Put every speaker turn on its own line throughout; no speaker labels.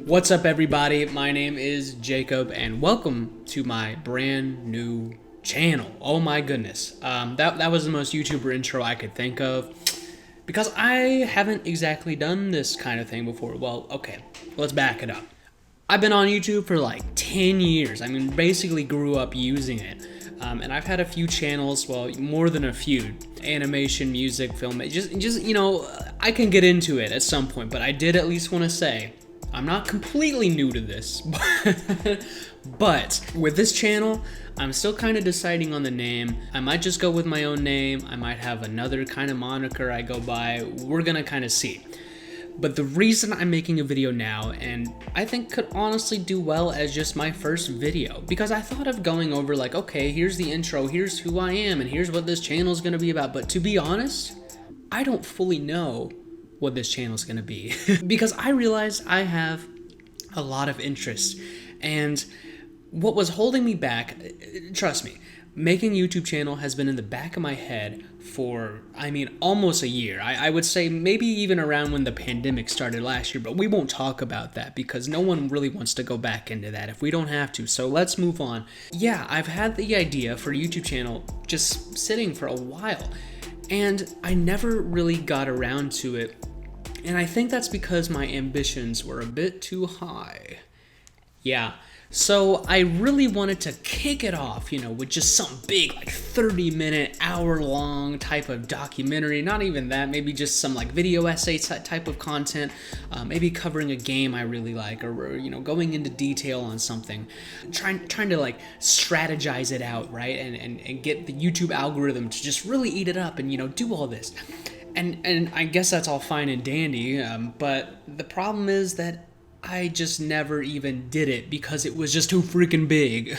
What's up, everybody? My name is Jacob, and welcome to my brand new channel. Oh my goodness. That was the most YouTuber intro I could think of, because I haven't exactly done this kind of thing before. Well, okay, let's back it up. I've been on YouTube for like 10 years. I mean, basically grew up using it. And I've had a few channels, well, more than a few. Animation, music, film, just you know, I can get into it at some point, but I did at least want to say, I'm not completely new to this, but with this channel, I'm still kind of deciding on the name. I might just go with my own name. I might have another kind of moniker I go by. We're gonna kind of see. But the reason I'm making a video now, and I think could honestly do well as just my first video, because I thought of going over like, okay, here's the intro, here's who I am, and here's what this channel is gonna be about. But to be honest, I don't fully know what this channel is gonna be because I realized I have a lot of interest, and what was holding me back, trust me, making a YouTube channel has been in the back of my head for, I mean, almost a year. I would say maybe even around when the pandemic started last year, but we won't talk about that because no one really wants to go back into that if we don't have to. So let's move on. Yeah, I've had the idea for a YouTube channel just sitting for a while, and I never really got around to it. And I think that's because my ambitions were a bit too high. Yeah. So I really wanted to kick it off, you know, with just some big, like 30-minute, hour-long type of documentary. Not even that, maybe just some like video essay type of content, maybe covering a game I really like, or you know, going into detail on something, trying to like strategize it out, right, and get the YouTube algorithm to just really eat it up and, you know, do all this. And I guess that's all fine and dandy, but the problem is that I just never even did it because it was just too freaking big.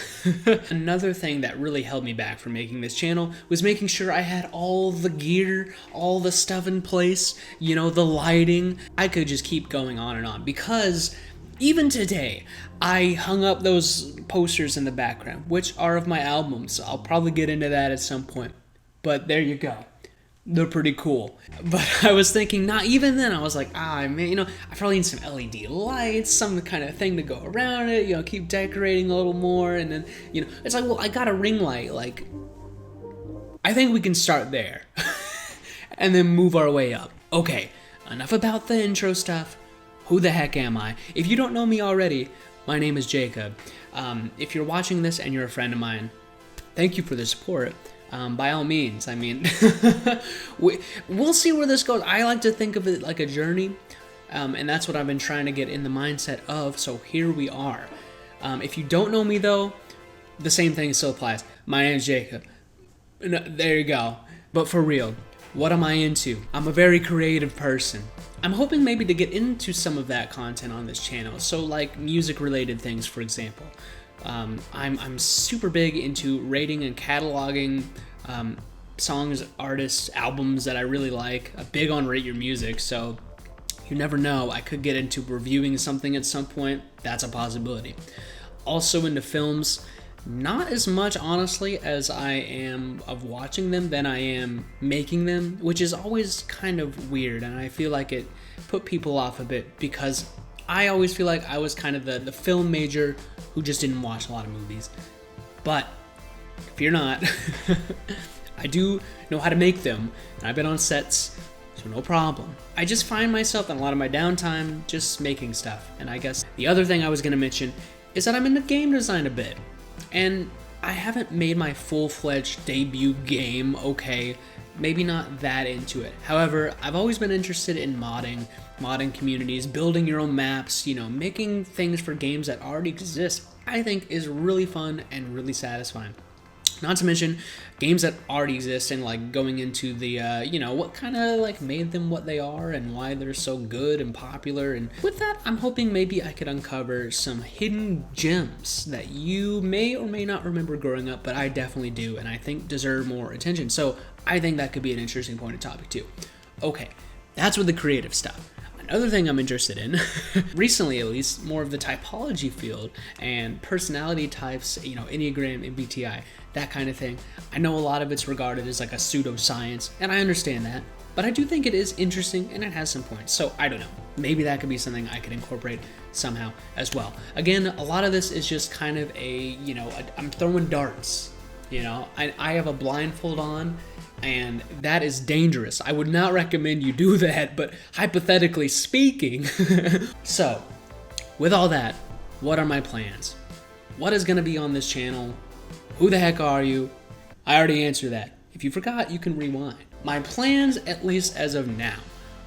Another thing that really held me back from making this channel was making sure I had all the gear, all the stuff in place, you know, the lighting. I could just keep going on and on, because even today, I hung up those posters in the background, which are of my albums. I'll probably get into that at some point, but there you go. They're pretty cool. But I was thinking, not even then, I was like, man, you know, I probably need some LED lights, some kind of thing to go around it, you know, keep decorating a little more. And then, you know, it's like, well, I got a ring light. Like, I think we can start there and then move our way up. Okay, enough about the intro stuff. Who the heck am I? If you don't know me already, my name is Jacob. If you're watching this and you're a friend of mine, thank you for the support. By all means, I mean, we'll see where this goes. I like to think of it like a journey, and that's what I've been trying to get in the mindset of, so here we are. If you don't know me, though, the same thing still applies. My name is Jacob. No, there you go. But for real, what am I into? I'm a very creative person. I'm hoping maybe to get into some of that content on this channel, so like music-related things, for example. I'm super big into rating and cataloging songs, artists, albums that I really like. I'm big on Rate Your Music, so you never know. I could get into reviewing something at some point. That's a possibility. Also into films, not as much, honestly, as I am of watching them than I am making them, which is always kind of weird, and I feel like it put people off a bit, because I always feel like I was kind of the film major who just didn't watch a lot of movies. But if you're not, I do know how to make them, and I've been on sets, so no problem. I just find myself in a lot of my downtime just making stuff. And I guess the other thing I was going to mention is that I'm into game design a bit. And I haven't made my full-fledged debut game, okay, maybe not that into it. However, I've always been interested in modding communities, building your own maps, you know, making things for games that already exist. I think is really fun and really satisfying. Not to mention games that already exist, and like going into the, you know, what kind of like made them what they are and why they're so good and popular. And with that, I'm hoping maybe I could uncover some hidden gems that you may or may not remember growing up, but I definitely do, and I think deserve more attention. So I think that could be an interesting point of topic too. Okay, that's with the creative stuff. Another thing I'm interested in, recently at least, more of the typology field and personality types, you know, Enneagram, MBTI, that kind of thing. I know a lot of it's regarded as like a pseudoscience, and I understand that, but I do think it is interesting and it has some points. So I don't know, maybe that could be something I could incorporate somehow as well. Again, a lot of this is just kind of I'm throwing darts, you know, I have a blindfold on, and that is dangerous. I would not recommend you do that, but hypothetically speaking. So, with all that, what are my plans? What is gonna be on this channel? Who the heck are you? I already answered that. If you forgot, you can rewind. My plans, at least as of now,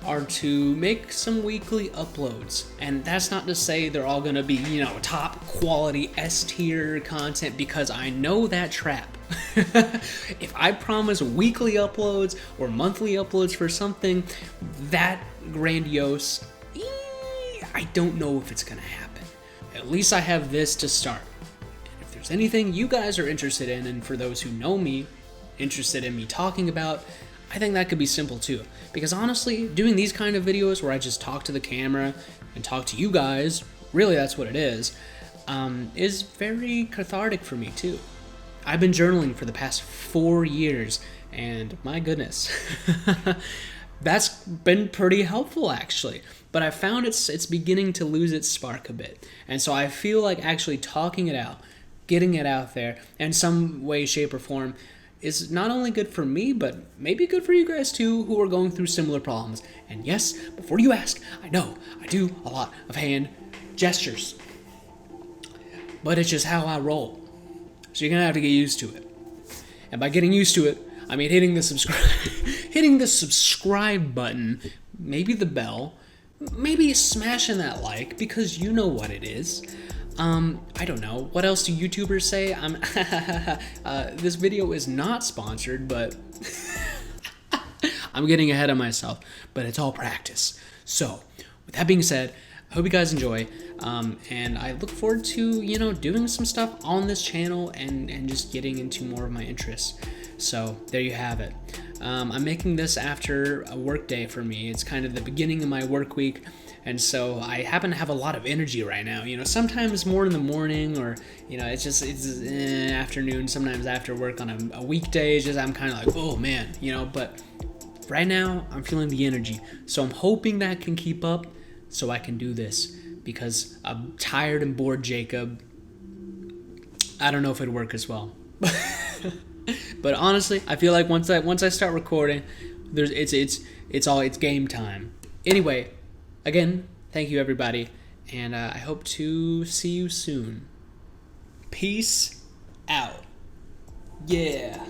are to make some weekly uploads. And that's not to say they're all gonna be, you know, top quality S-tier content, because I know that trap. If I promise weekly uploads or monthly uploads for something that grandiose, I don't know if it's gonna happen. At least I have this to start. And if there's anything you guys are interested in, and for those who know me, interested in me talking about, I think that could be simple too. Because honestly, doing these kind of videos where I just talk to the camera and talk to you guys, really that's what it is very cathartic for me too. I've been journaling for the past 4 years, and my goodness, that's been pretty helpful actually. But I found it's beginning to lose its spark a bit. And so I feel like actually talking it out, getting it out there in some way, shape, or form is not only good for me, but maybe good for you guys too, who are going through similar problems. And yes, before you ask, I know I do a lot of hand gestures, but it's just how I roll. So you're gonna have to get used to it. And by getting used to it, I mean hitting the subscribe button, maybe the bell, maybe smashing that like, because you know what it is. I don't know. What else do YouTubers say? This video is not sponsored, but I'm getting ahead of myself, but it's all practice. So with that being said, I hope you guys enjoy, and I look forward to, you know, doing some stuff on this channel and just getting into more of my interests. So there you have it. I'm making this after a work day for me. It's kind of the beginning of my work week, and so I happen to have a lot of energy right now. You know, sometimes more in the morning, or, you know, it's afternoon, sometimes after work on a weekday. It's just, I'm kind of like, oh man, you know, but right now I'm feeling the energy. So I'm hoping that can keep up, so I can do this, because I'm tired and bored, Jacob. I don't know if it'd work as well. But honestly, I feel like once I start recording, it's game time. Anyway, again, thank you everybody, and I hope to see you soon. Peace out. Yeah.